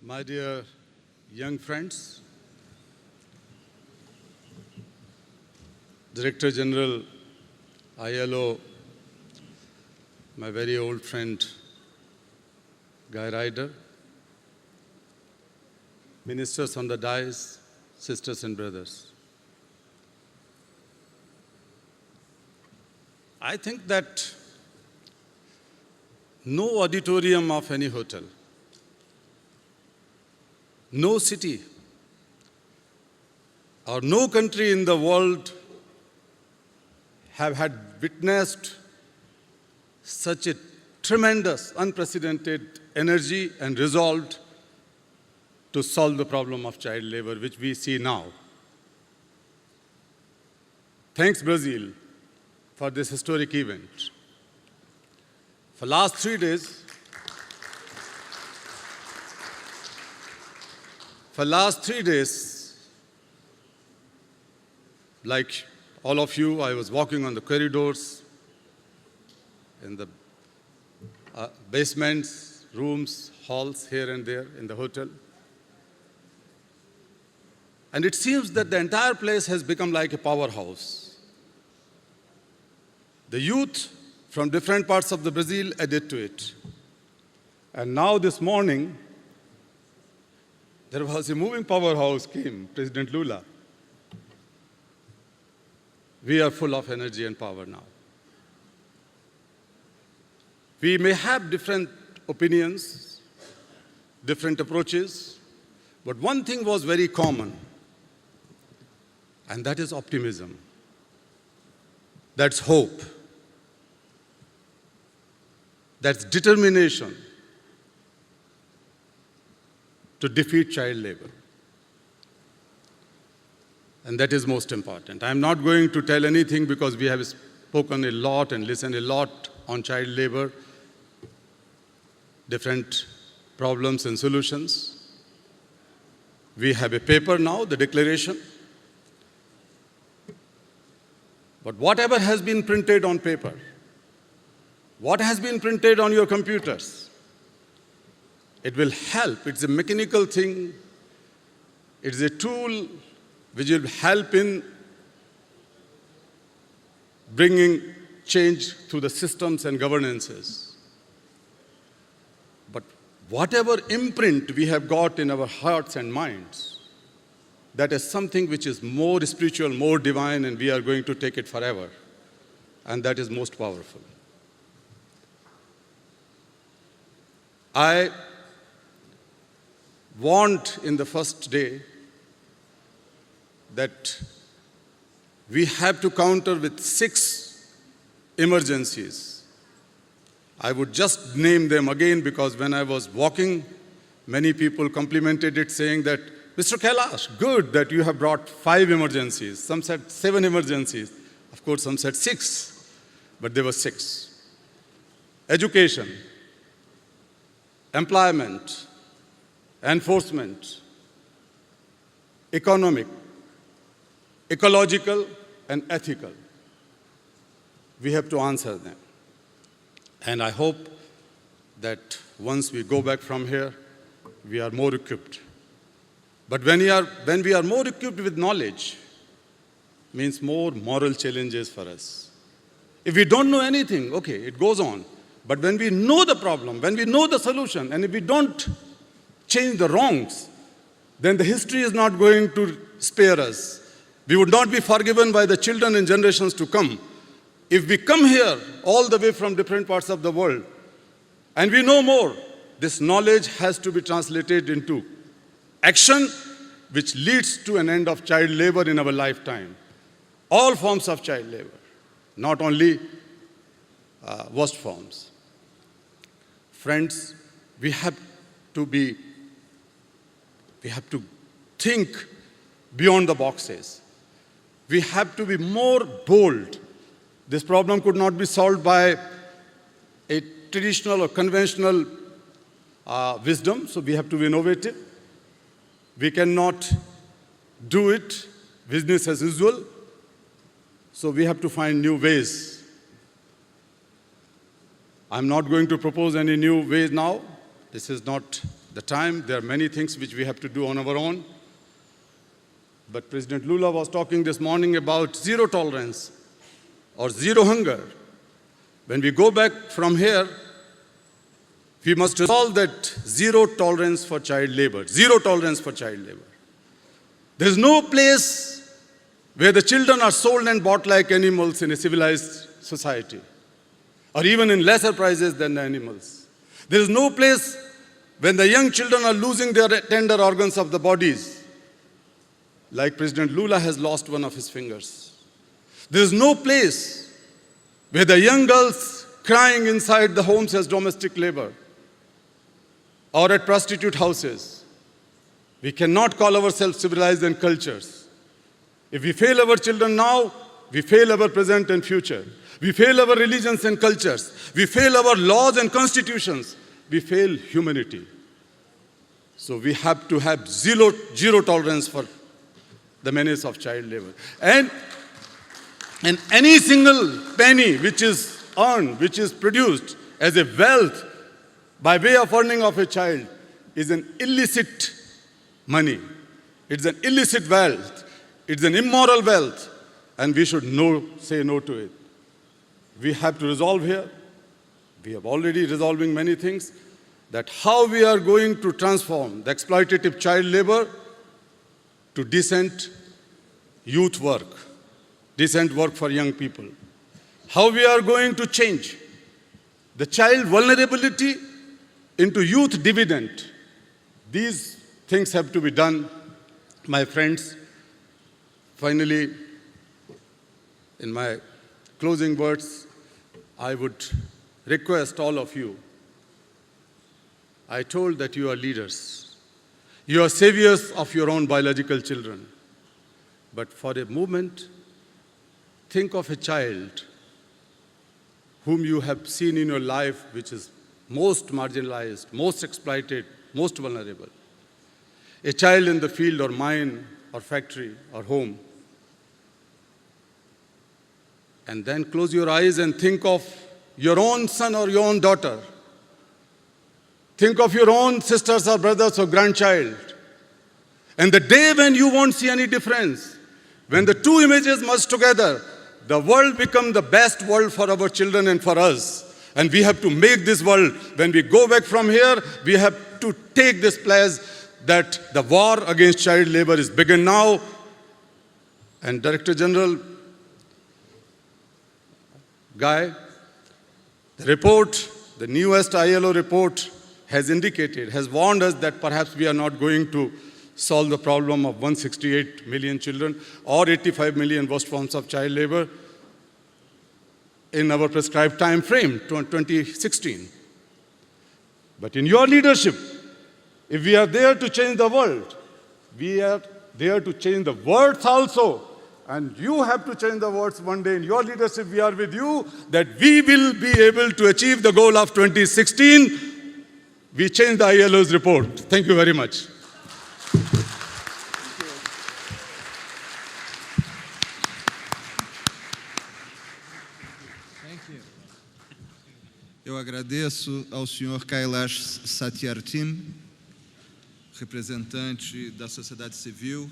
My dear young friends, Director General ILO, my very old friend Guy Ryder, ministers on the dais, sisters and brothers. I think that no auditorium of any hotel, no city or no country in the world have had witnessed such a tremendous, unprecedented energy and resolve to solve the problem of child labor, which we see now. Thanks, Brazil, for this historic event. For last 3 days, like all of you, I was walking on the corridors, in the basements, rooms, halls here and there in the hotel. And it seems that the entire place has become like a powerhouse. The youth from different parts of the Brazil added to it. And now this morning, there was a moving powerhouse came, President Lula. We are full of energy and power now. We may have different opinions, different approaches, but one thing was very common, and that is optimism. That's hope. That's determination to defeat child labor. And that is most important. I'm not going to tell anything because we have spoken a lot and listened a lot on child labor, different problems and solutions. We have a paper now, the declaration. But whatever has been printed on paper, what has been printed on your computers, it will help. It's a mechanical thing. It's a tool which will help in bringing change through the systems and governances. But whatever imprint we have got in our hearts and minds, that is something which is more spiritual, more divine, and we are going to take it forever. And that is most powerful. I warned in the first day that we have to counter with 6 emergencies. I would just name them again because when I was walking, many people complimented it saying that, Mr. Kailash, good that you have brought 5 emergencies. Some said 7 emergencies. Of course, some said 6, but there were 6. Education, employment, enforcement, economic, ecological, and ethical. We have to answer them. And I hope that once we go back from here, we are more equipped. But when we are more equipped with knowledge, means more moral challenges for us. If we don't know anything, okay, it goes on. But when we know the problem, when we know the solution, and if we don't change the wrongs, then the history is not going to spare us. We would not be forgiven by the children and generations to come. If we come here all the way from different parts of the world, and we know more, this knowledge has to be translated into action which leads to an end of child labor in our lifetime. All forms of child labor, not only worst forms. Friends, we have to think beyond the boxes. We have to be more bold. This problem could not be solved by a traditional or conventional wisdom, so we have to be innovative. We cannot do it business as usual, so we have to find new ways. I'm not going to propose any new ways now. This is not the time. There are many things which we have to do on our own. But President Lula was talking this morning about zero tolerance or zero hunger. When we go back from here, we must resolve that zero tolerance for child labor. Zero tolerance for child labor. There is no place where the children are sold and bought like animals in a civilized society, or even in lesser prices than the animals. There is no place when the young children are losing their tender organs of the bodies, like President Lula has lost one of his fingers. There is no place where the young girls crying inside the homes as domestic labor or at prostitute houses. We cannot call ourselves civilized and cultures. If we fail our children now, we fail our present and future. We fail our religions and cultures. We fail our laws and constitutions. We fail humanity. So we have to have zero tolerance for the menace of child labor. And any single penny which is earned, which is produced as a wealth by way of earning of a child is an illicit money. It's an illicit wealth. It's an immoral wealth. And we should say no to it. We have to resolve here. We have already resolving many things. That how we are going to transform the exploitative child labor to decent youth work, decent work for young people. How we are going to change the child vulnerability into youth dividend. These things have to be done, my friends. Finally, in my closing words, I would request all of you. I told that you are leaders. You are saviors of your own biological children. But for a moment, think of a child whom you have seen in your life, which is most marginalized, most exploited, most vulnerable. A child in the field or mine or factory or home. And then close your eyes and think of your own son or your own daughter. Think of your own sisters or brothers or grandchild. And the day when you won't see any difference, when the two images merge together, the world becomes the best world for our children and for us. And we have to make this world, when we go back from here, we have to take this pledge that the war against child labor is begun now. And Director General Guy, the report, the newest ILO report has indicated, has warned us that perhaps we are not going to solve the problem of 168 million children or 85 million worst forms of child labor in our prescribed time frame, 2016. But in your leadership, if we are there to change the world, we are there to change the words also. And you have to change the words one day. In your leadership, we are with you, that we will be able to achieve the goal of 2016. We changed the ILO's report. Thank you very much. Eu agradeço ao senhor Kailash Satyarthi, representante da sociedade civil,